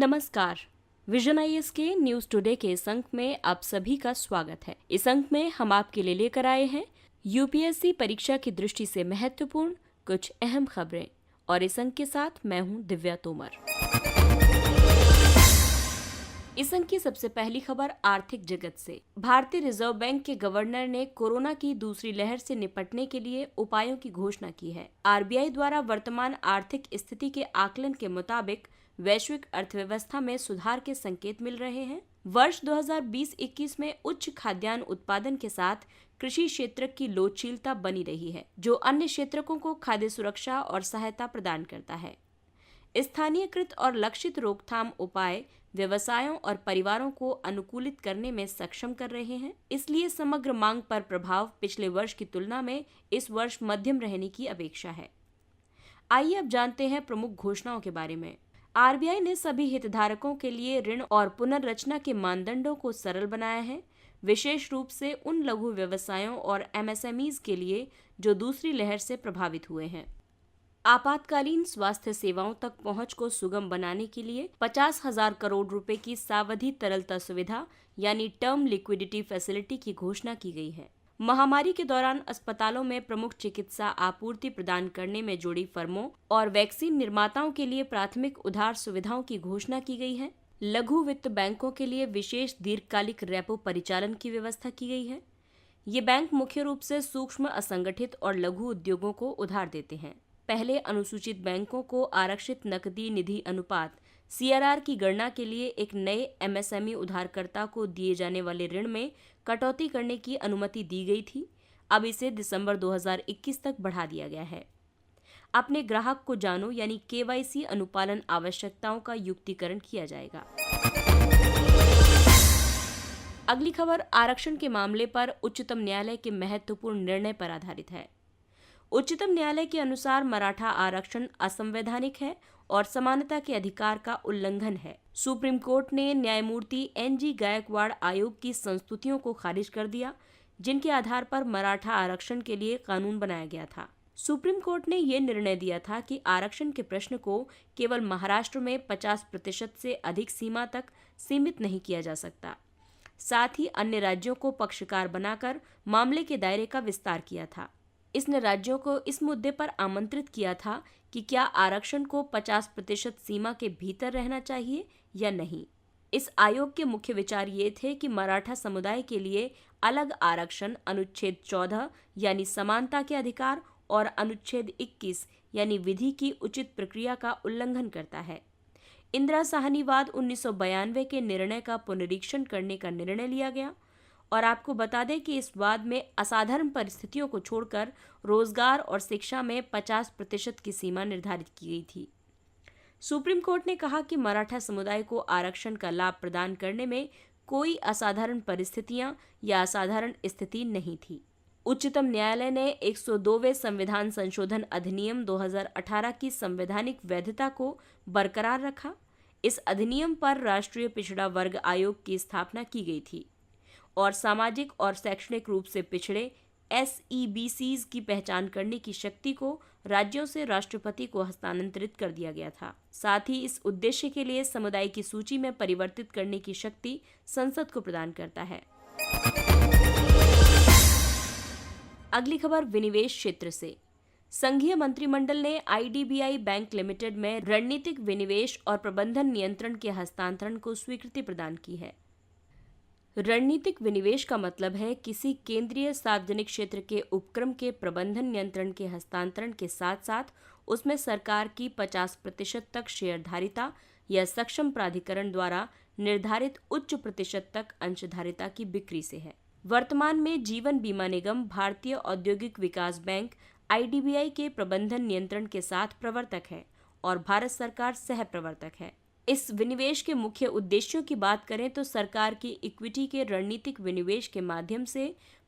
नमस्कार। Vision IAS के news today के इस अंक में आप सभी का स्वागत है। इस अंक में हम आपके लिए लेकर आए हैं यूपीएससी परीक्षा की दृष्टि से महत्वपूर्ण कुछ अहम खबरें, और इस अंक के साथ मैं हूं दिव्या तोमर। इस अंक की सबसे पहली खबर आर्थिक जगत से। भारतीय रिजर्व बैंक के गवर्नर ने कोरोना की दूसरी लहर से निपटने के लिए उपायों की घोषणा की है। आरबीआई द्वारा वर्तमान आर्थिक स्थिति के आकलन के मुताबिक वैश्विक अर्थव्यवस्था में सुधार के संकेत मिल रहे हैं। वर्ष 2020-21 में उच्च खाद्यान्न उत्पादन के साथ कृषि क्षेत्र की लोचशीलता बनी रही है, जो अन्य क्षेत्रों को खाद्य सुरक्षा और सहायता प्रदान करता है। स्थानीयकृत और लक्षित रोकथाम उपाय व्यवसायों और परिवारों को अनुकूलित करने में सक्षम कर रहे हैं, इसलिए समग्र मांग पर प्रभाव पिछले वर्ष की तुलना में इस वर्ष मध्यम रहने की अपेक्षा है। आइए अब जानते हैं प्रमुख घोषणाओं के बारे में। आरबीआई ने सभी हितधारकों के लिए ऋण और पुनर्रचना के मानदंडों को सरल बनाया है, विशेष रूप से उन लघु व्यवसायों और एमएसएमईज के लिए जो दूसरी लहर से प्रभावित हुए हैं। आपातकालीन स्वास्थ्य सेवाओं तक पहुंच को सुगम बनाने के लिए 50,000 करोड़ रुपए की सावधि तरलता सुविधा यानी टर्म लिक्विडिटी फैसिलिटी की घोषणा की गई है। महामारी के दौरान अस्पतालों में प्रमुख चिकित्सा आपूर्ति प्रदान करने में जुड़ी फर्मों और वैक्सीन निर्माताओं के लिए प्राथमिक उधार सुविधाओं की घोषणा की गई है। लघु वित्त बैंकों के लिए विशेष दीर्घकालिक रेपो परिचालन की व्यवस्था की गई है। ये बैंक मुख्य रूप से सूक्ष्म, असंगठित और लघु उद्योगों को उधार देते हैं। पहले अनुसूचित बैंकों को आरक्षित नकदी निधि अनुपात सीआरआर की गणना के लिए एक नए एमएसएमई उधारकर्ता को दिए जाने वाले ऋण में कटौती करने की अनुमति दी गई थी। अब इसे दिसंबर 2021 तक बढ़ा दिया गया है। अपने ग्राहक को जानो यानी केवाईसी अनुपालन आवश्यकताओं का युक्तिकरण किया जाएगा। अगली खबर आरक्षण के मामले पर उच्चतम न्यायालय के महत्वपूर्ण निर्णय पर आधारित है। उच्चतम न्यायालय के अनुसार मराठा आरक्षण असंवैधानिक है और समानता के अधिकार का उल्लंघन है। सुप्रीम कोर्ट ने न्यायमूर्ति एनजी गायकवाड़ आयोग की संस्तुतियों को खारिज कर दिया, जिनके आधार पर मराठा आरक्षण के लिए कानून बनाया गया था। सुप्रीम कोर्ट ने ये निर्णय दिया था कि आरक्षण के प्रश्न को केवल महाराष्ट्र में 50% से अधिक सीमा तक सीमित नहीं किया जा सकता। साथ ही अन्य राज्यों को पक्षकार बनाकर मामले के दायरे का विस्तार किया था। इसने राज्यों को इस मुद्दे पर आमंत्रित किया था कि क्या आरक्षण को 50% सीमा के भीतर रहना चाहिए या नहीं। इस आयोग के मुख्य विचार ये थे कि मराठा समुदाय के लिए अलग आरक्षण अनुच्छेद 14 यानी समानता के अधिकार और अनुच्छेद 21 यानी विधि की उचित प्रक्रिया का उल्लंघन करता है। इंदिरा साहनीवाद 1992 के निर्णय का पुनरीक्षण करने का निर्णय लिया गया, और आपको बता दें कि इस वाद में असाधारण परिस्थितियों को छोड़कर रोजगार और शिक्षा में 50% की सीमा निर्धारित की गई थी। सुप्रीम कोर्ट ने कहा कि मराठा समुदाय को आरक्षण का लाभ प्रदान करने में कोई असाधारण परिस्थितियां या असाधारण स्थिति नहीं थी। उच्चतम न्यायालय ने 102वें संविधान संशोधन अधिनियम 2018 की संवैधानिक वैधता को बरकरार रखा। इस अधिनियम पर राष्ट्रीय पिछड़ा वर्ग आयोग की स्थापना की गई थी और सामाजिक और शैक्षणिक रूप से पिछड़े SEBCs की पहचान करने की शक्ति को राज्यों से राष्ट्रपति को हस्तांतरित कर दिया गया था। साथ ही इस उद्देश्य के लिए समुदाय की सूची में परिवर्तित करने की शक्ति संसद को प्रदान करता है। अगली खबर विनिवेश क्षेत्र से। संघीय मंत्रिमंडल ने IDBI बैंक लिमिटेड में रणनीतिक विनिवेश और प्रबंधन नियंत्रण के हस्तांतरण को स्वीकृति प्रदान की है। रणनीतिक विनिवेश का मतलब है किसी केंद्रीय सार्वजनिक क्षेत्र के उपक्रम के प्रबंधन नियंत्रण के हस्तांतरण के साथ साथ उसमें सरकार की 50% तक शेयरधारिता या सक्षम प्राधिकरण द्वारा निर्धारित उच्च प्रतिशत तक अंशधारिता की बिक्री से है। वर्तमान में जीवन बीमा निगम भारतीय औद्योगिक विकास बैंक IDBI के प्रबंधन नियंत्रण के साथ प्रवर्तक है और भारत सरकार सह प्रवर्तक है। इस विनिवेश के मुख्य उद्देश्यों की बात करें तो सरकार की इक्विटी के रणनीतिक विनिवेश के माध्यम से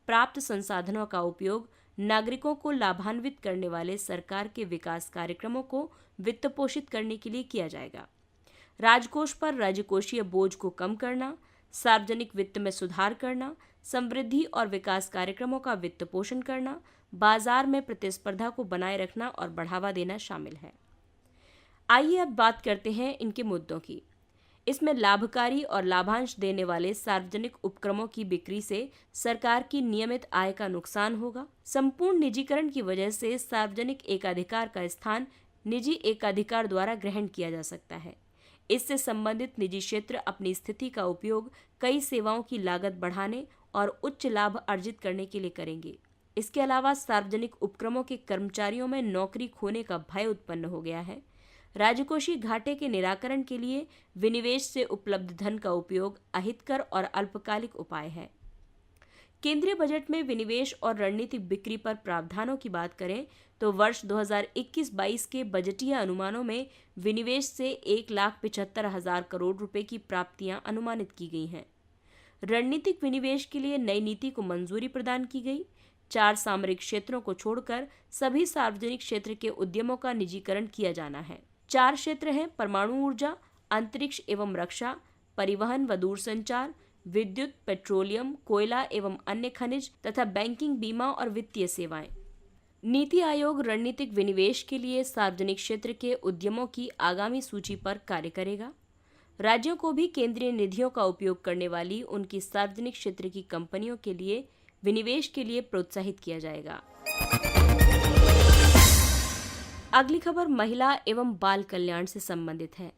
प्राप्त संसाधनों का उपयोग नागरिकों को लाभान्वित करने वाले सरकार के विकास कार्यक्रमों को वित्त पोषित करने के लिए किया जाएगा। राजकोष पर राजकोषीय बोझ को कम करना, सार्वजनिक वित्त में सुधार करना, समृद्धि और विकास कार्यक्रमों का वित्त पोषण करना, बाजार में प्रतिस्पर्धा को बनाए रखना और बढ़ावा देना शामिल है। आइए अब बात करते हैं इनके मुद्दों की। इसमें लाभकारी और लाभांश देने वाले सार्वजनिक उपक्रमों की बिक्री से सरकार की नियमित आय का नुकसान होगा। संपूर्ण निजीकरण की वजह से सार्वजनिक एकाधिकार का स्थान निजी एकाधिकार द्वारा ग्रहण किया जा सकता है। इससे संबंधित निजी क्षेत्र अपनी स्थिति का उपयोग कई सेवाओं की लागत बढ़ाने और उच्च लाभ अर्जित करने के लिए करेंगे। इसके अलावा सार्वजनिक उपक्रमों के कर्मचारियों में नौकरी खोने का भय उत्पन्न हो गया है। राजकोषीय घाटे के निराकरण के लिए विनिवेश से उपलब्ध धन का उपयोग अहितकर और अल्पकालिक उपाय है। केंद्रीय बजट में विनिवेश और रणनीतिक बिक्री पर प्रावधानों की बात करें तो वर्ष 2021-22 के बजटीय अनुमानों में विनिवेश से 1,75,000 करोड़ रुपए की प्राप्तियां अनुमानित की गई हैं। रणनीतिक विनिवेश के लिए नई नीति को मंजूरी प्रदान की गई। 4 सामरिक क्षेत्रों को छोड़कर सभी सार्वजनिक क्षेत्र के उद्यमों का निजीकरण किया जाना है। 4 क्षेत्र हैं: परमाणु ऊर्जा, अंतरिक्ष एवं रक्षा, परिवहन व दूरसंचार, विद्युत, पेट्रोलियम, कोयला एवं अन्य खनिज तथा बैंकिंग, बीमा और वित्तीय सेवाएं। नीति आयोग रणनीतिक विनिवेश के लिए सार्वजनिक क्षेत्र के उद्यमों की आगामी सूची पर कार्य करेगा। राज्यों को भी केंद्रीय निधियों का उपयोग करने वाली उनकी सार्वजनिक क्षेत्र की कंपनियों के लिए विनिवेश के लिए प्रोत्साहित किया जाएगा। अगली खबर महिला एवं बाल कल्याण से संबंधित है।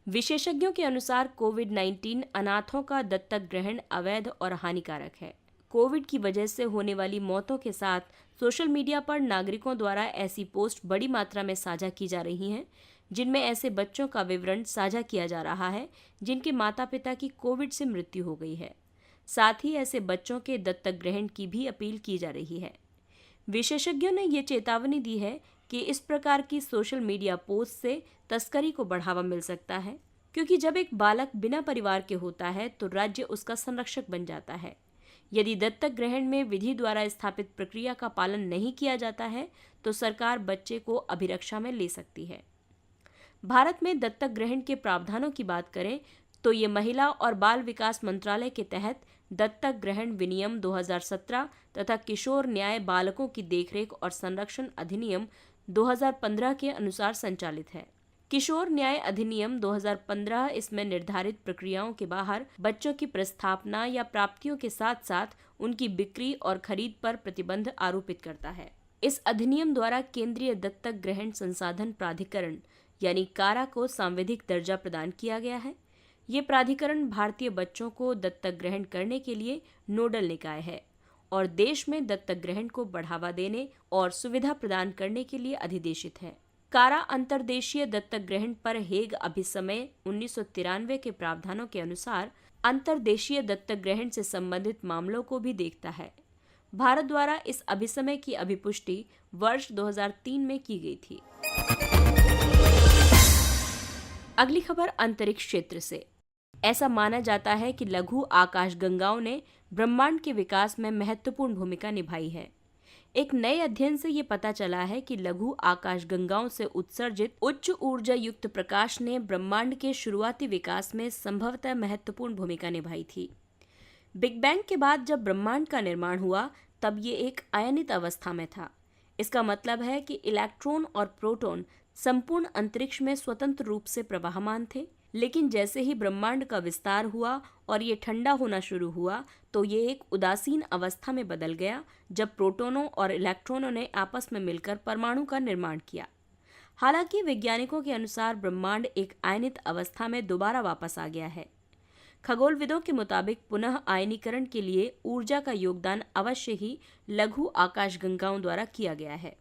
विशेषज्ञों के अनुसार कोविड-19 अनाथों का दत्तक ग्रहण अवैध और हानिकारक है। कोविड की वजह से होने वाली मौतों के साथ सोशल मीडिया पर नागरिकों द्वारा ऐसी पोस्ट बड़ी मात्रा में साझा की जा रही हैं, जिनमें ऐसे बच्चों का विवरण साझा किया जा रहा है जिनके माता पिता की कोविड से मृत्यु हो गई है। साथ ही ऐसे बच्चों के दत्तक ग्रहण की भी अपील की जा रही है। विशेषज्ञों ने ये चेतावनी दी है कि इस प्रकार की सोशल मीडिया पोस्ट से तस्करी को बढ़ावा मिल सकता है, क्योंकि जब एक बालक बिना परिवार के होता है तो राज्य उसका संरक्षक बन जाता है। यदि दत्तक ग्रहण में विधि द्वारा स्थापित प्रक्रिया का पालन नहीं किया जाता है तो सरकार बच्चे को अभिरक्षा में ले सकती है। भारत में दत्तक ग्रहण के प्रावधानों की बात करें तो ये महिला और बाल विकास मंत्रालय के तहत दत्तक ग्रहण विनियम 2017 तथा किशोर न्याय बालकों की देखरेख और संरक्षण अधिनियम 2015 के अनुसार संचालित है। किशोर न्याय अधिनियम 2015 इसमें निर्धारित प्रक्रियाओं के बाहर बच्चों की प्रस्थापना या प्राप्तियों के साथ साथ उनकी बिक्री और खरीद पर प्रतिबंध आरोपित करता है। इस अधिनियम द्वारा केंद्रीय दत्तक ग्रहण संसाधन प्राधिकरण यानी कारा को सांविधिक दर्जा प्रदान किया गया है। ये प्राधिकरण भारतीय बच्चों को दत्तक ग्रहण करने के लिए नोडल निकाय है और देश में दत्तक ग्रहण को बढ़ावा देने और सुविधा प्रदान करने के लिए अधिदेशित है। कारा अंतर्देशीय दत्तक ग्रहण पर हेग अभिसमय 1993 के प्रावधानों के अनुसार अंतर्देशीय दत्तक ग्रहण से संबंधित मामलों को भी देखता है। भारत द्वारा इस अभिसमय की अभिपुष्टि वर्ष 2003 में की गई थी। अगली खबर अंतरिक्ष क्षेत्र से। ऐसा माना जाता है कि लघु आकाशगंगाओं ने ब्रह्मांड के विकास में महत्वपूर्ण भूमिका निभाई है। एक नए अध्ययन से ये पता चला है कि लघु आकाशगंगाओं से उत्सर्जित उच्च ऊर्जा युक्त प्रकाश ने ब्रह्मांड के शुरुआती विकास में संभवतः महत्वपूर्ण भूमिका निभाई थी। बिग बैंग के बाद जब ब्रह्मांड का निर्माण हुआ तब ये एक अयनित अवस्था में था। इसका मतलब है कि इलेक्ट्रॉन और प्रोटॉन संपूर्ण अंतरिक्ष में स्वतंत्र रूप से प्रवाहमान थे, लेकिन जैसे ही ब्रह्मांड का विस्तार हुआ और ये ठंडा होना शुरू हुआ तो ये एक उदासीन अवस्था में बदल गया, जब प्रोटॉनों और इलेक्ट्रॉनों ने आपस में मिलकर परमाणु का निर्माण किया। हालांकि वैज्ञानिकों के अनुसार ब्रह्मांड एक आयनित अवस्था में दोबारा वापस आ गया है। खगोलविदों के मुताबिक पुनः आयनीकरण के लिए ऊर्जा का योगदान अवश्य ही लघु आकाशगंगाओं द्वारा किया गया है।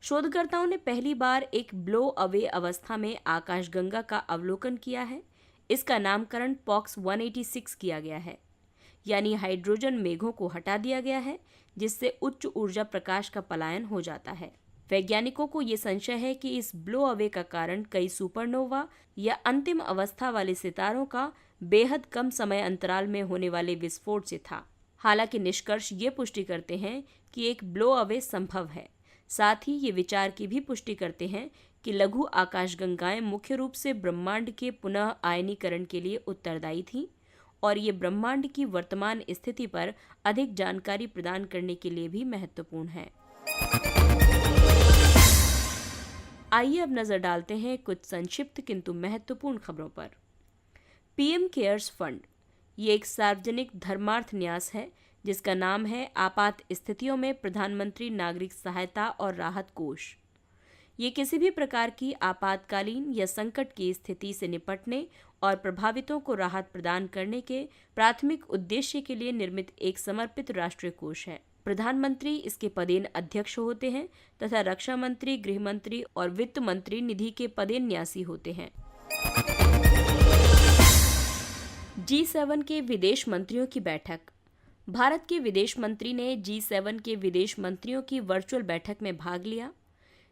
शोधकर्ताओं ने पहली बार एक ब्लो अवे अवस्था में आकाशगंगा का अवलोकन किया है। इसका नामकरण पॉक्स 186 किया गया है, यानी हाइड्रोजन मेघों को हटा दिया गया है, जिससे उच्च ऊर्जा प्रकाश का पलायन हो जाता है। वैज्ञानिकों को ये संशय है कि इस ब्लो अवे का कारण कई सुपरनोवा या अंतिम अवस्था वाले सितारों का बेहद कम समय अंतराल में होने वाले विस्फोट से था। हालांकि निष्कर्ष ये पुष्टि करते हैं कि एक ब्लो अवे संभव है। साथ ही ये विचार की भी पुष्टि करते हैं कि लघु आकाशगंगाएं मुख्य रूप से ब्रह्मांड के पुनः आयनीकरण के लिए उत्तरदायी थीं और ये ब्रह्मांड की वर्तमान स्थिति पर अधिक जानकारी प्रदान करने के लिए भी महत्वपूर्ण है। आइए अब नजर डालते हैं कुछ संक्षिप्त किंतु महत्वपूर्ण खबरों पर। पीएम केयर्स फंड ये एक सार्वजनिक धर्मार्थ न्यास है जिसका नाम है आपात स्थितियों में प्रधानमंत्री नागरिक सहायता और राहत कोष। ये किसी भी प्रकार की आपातकालीन या संकट की स्थिति से निपटने और प्रभावितों को राहत प्रदान करने के प्राथमिक उद्देश्य के लिए निर्मित एक समर्पित राष्ट्रीय कोष है। प्रधानमंत्री इसके पदेन अध्यक्ष होते हैं तथा रक्षा मंत्री, गृह मंत्री और वित्त मंत्री निधि के पदेन न्यासी होते हैं। G7 के विदेश मंत्रियों की बैठक। भारत के विदेश मंत्री ने G7 के विदेश मंत्रियों की वर्चुअल बैठक में भाग लिया।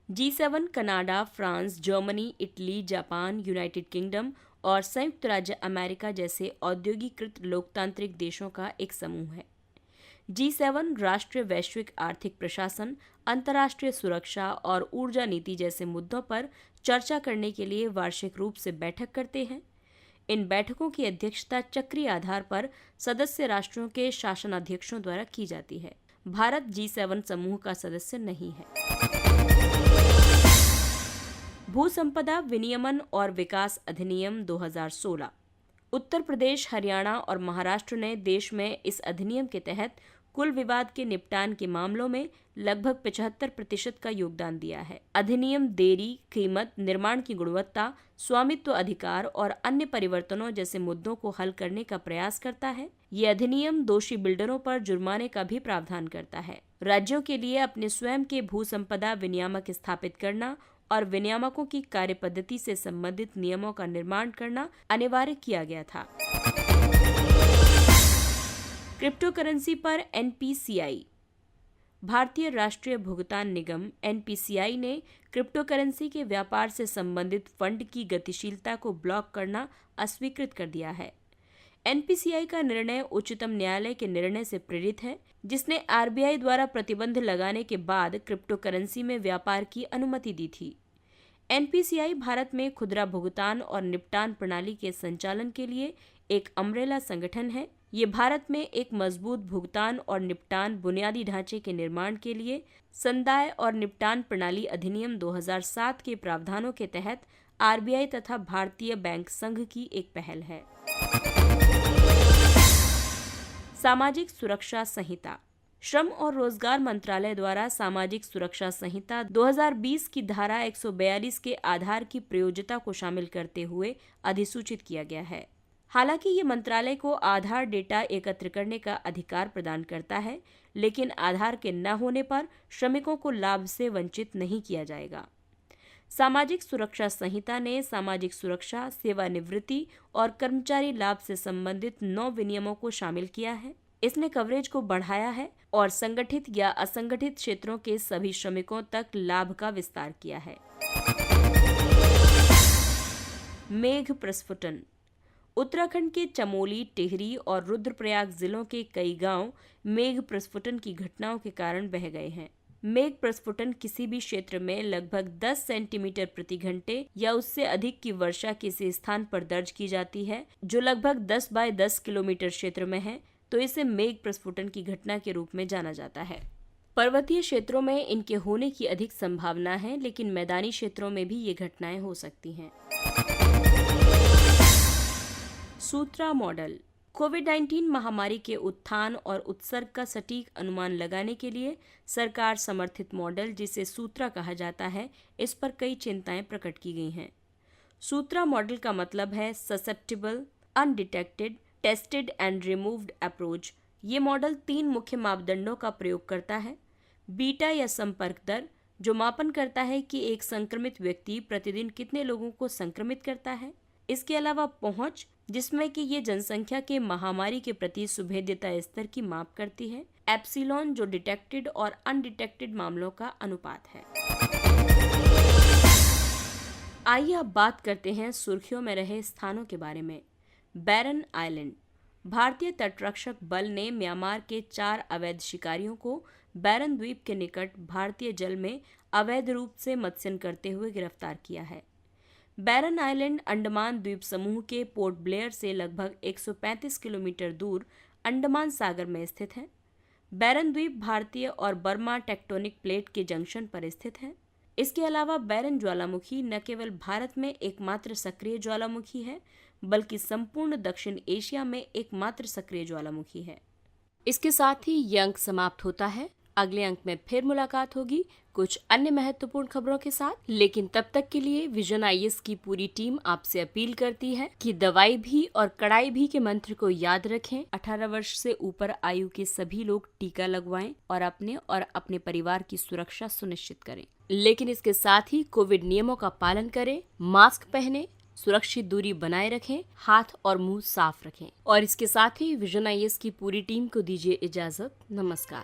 G7 Canada, France, Germany, Italy, Japan, United kingdom और संयुक्त राज्य अमेरिका जैसे औद्योगिकृत लोकतांत्रिक देशों का एक समूह है। G7 राष्ट्रीय वैश्विक आर्थिक प्रशासन, अंतर्राष्ट्रीय सुरक्षा और ऊर्जा नीति जैसे मुद्दों पर चर्चा करने के लिए वार्षिक रूप से बैठक करते हैं। इन बैठकों की अध्यक्षता चक्रीय आधार पर सदस्य राष्ट्रों के शासनाध्यक्षों द्वारा की जाती है। भारत G7 समूह का सदस्य नहीं है। भू संपदा विनियमन और विकास अधिनियम 2016। उत्तर प्रदेश, हरियाणा और महाराष्ट्र ने देश में इस अधिनियम के तहत कुल विवाद के निपटान के मामलों में लगभग 75% का योगदान दिया है। अधिनियम देरी, कीमत, निर्माण की गुणवत्ता, स्वामित्व अधिकार और अन्य परिवर्तनों जैसे मुद्दों को हल करने का प्रयास करता है। ये अधिनियम दोषी बिल्डरों पर जुर्माने का भी प्रावधान करता है। राज्यों के लिए अपने स्वयं के भू संपदा विनियामक स्थापित करना और विनियामकों की कार्य पद्धति से संबंधित नियमों का निर्माण करना अनिवार्य किया गया था। क्रिप्टो करेंसी पर NPCI। भारतीय राष्ट्रीय भुगतान निगम NPCI ने क्रिप्टो करेंसी के व्यापार से संबंधित फंड की गतिशीलता को ब्लॉक करना अस्वीकृत कर दिया है। NPCI का निर्णय उच्चतम न्यायालय के निर्णय से प्रेरित है, जिसने RBI द्वारा प्रतिबंध लगाने के बाद क्रिप्टो करेंसी में व्यापार की अनुमति दी थी। NPCI भारत में खुदरा भुगतान और निपटान प्रणाली के संचालन के लिए एक अम्ब्रेला संगठन है। ये भारत में एक मजबूत भुगतान और निपटान बुनियादी ढांचे के निर्माण के लिए संदाय और निपटान प्रणाली अधिनियम 2007 के प्रावधानों के तहत RBI तथा भारतीय बैंक संघ की एक पहल है। सामाजिक सुरक्षा संहिता। श्रम और रोजगार मंत्रालय द्वारा सामाजिक सुरक्षा संहिता 2020 की धारा 142 के आधार की प्रयोज्यता को शामिल करते हुए अधिसूचित किया गया है। हालांकि ये मंत्रालय को आधार डेटा एकत्र करने का अधिकार प्रदान करता है, लेकिन आधार के न होने पर श्रमिकों को लाभ से वंचित नहीं किया जाएगा। सामाजिक सुरक्षा संहिता ने सामाजिक सुरक्षा, सेवानिवृत्ति और कर्मचारी लाभ से संबंधित 9 विनियमों को शामिल किया है। इसने कवरेज को बढ़ाया है और संगठित या असंगठित क्षेत्रों के सभी श्रमिकों तक लाभ का विस्तार किया है। मेघ प्रस्फुटन। उत्तराखंड के चमोली, टिहरी और रुद्रप्रयाग जिलों के कई गांव मेघ प्रस्फुटन की घटनाओं के कारण बह गए हैं। मेघ प्रस्फुटन किसी भी क्षेत्र में लगभग 10 सेंटीमीटर प्रति घंटे या उससे अधिक की वर्षा किसी स्थान पर दर्ज की जाती है जो लगभग 10 बाय 10 किलोमीटर क्षेत्र में है, तो इसे मेघ प्रस्फुटन की घटना के रूप में जाना जाता है। पर्वतीय क्षेत्रों में इनके होने की अधिक संभावना है, लेकिन मैदानी क्षेत्रों में भी ये घटनाएं हो सकती हैं। सूत्रा मॉडल। कोविड-19 महामारी के उत्थान और उत्सर्ग का सटीक अनुमान लगाने के लिए सरकार समर्थित मॉडल, जिसे सूत्रा कहा जाता है, इस पर कई चिंताएं प्रकट की गई हैं। सूत्रा मॉडल का मतलब है susceptible, undetected, tested and removed approach. ये मॉडल 3 मुख्य मापदंडों का प्रयोग करता है। बीटा या संपर्क दर, जो मापन करता है कि एक संक्रमित व्यक्ति प्रतिदिन कितने लोगों को संक्रमित करता है। इसके अलावा पहुंच, जिसमें कि ये जनसंख्या के महामारी के प्रति सुभेद्यता स्तर की माप करती है। एप्सिलॉन, जो डिटेक्टेड और अनडिटेक्टेड मामलों का अनुपात है। आइए अब बात करते हैं सुर्खियों में रहे स्थानों के बारे में। बैरन आइलैंड। भारतीय तटरक्षक बल ने म्यांमार के 4 अवैध शिकारियों को बैरन द्वीप के निकट भारतीय जल में अवैध रूप से मत्स्यन करते हुए गिरफ्तार किया है। बैरन आइलैंड अंडमान द्वीप समूह के पोर्ट ब्लेयर से लगभग 135 किलोमीटर दूर अंडमान सागर में स्थित है। बैरन द्वीप भारतीय और बर्मा टेक्टोनिक प्लेट के जंक्शन पर स्थित है। इसके अलावा बैरन ज्वालामुखी न केवल भारत में एकमात्र सक्रिय ज्वालामुखी है, बल्कि संपूर्ण दक्षिण एशिया में एकमात्र सक्रिय ज्वालामुखी है। इसके साथ ही ये अंक समाप्त होता है। अगले अंक में फिर मुलाकात होगी कुछ अन्य महत्वपूर्ण खबरों के साथ, लेकिन तब तक के लिए विजन आईएएस की पूरी टीम आपसे अपील करती है कि दवाई भी और कड़ाई भी के मंत्र को याद रखें। 18 वर्ष से ऊपर आयु के सभी लोग टीका लगवाएं और अपने परिवार की सुरक्षा सुनिश्चित करें। लेकिन इसके साथ ही कोविड नियमों का पालन करें, मास्क पहने, सुरक्षित दूरी बनाए रखें, हाथ और मुंह साफ रखें। और इसके साथ ही विजन आईएएस की पूरी टीम को दीजिए इजाजत। नमस्कार।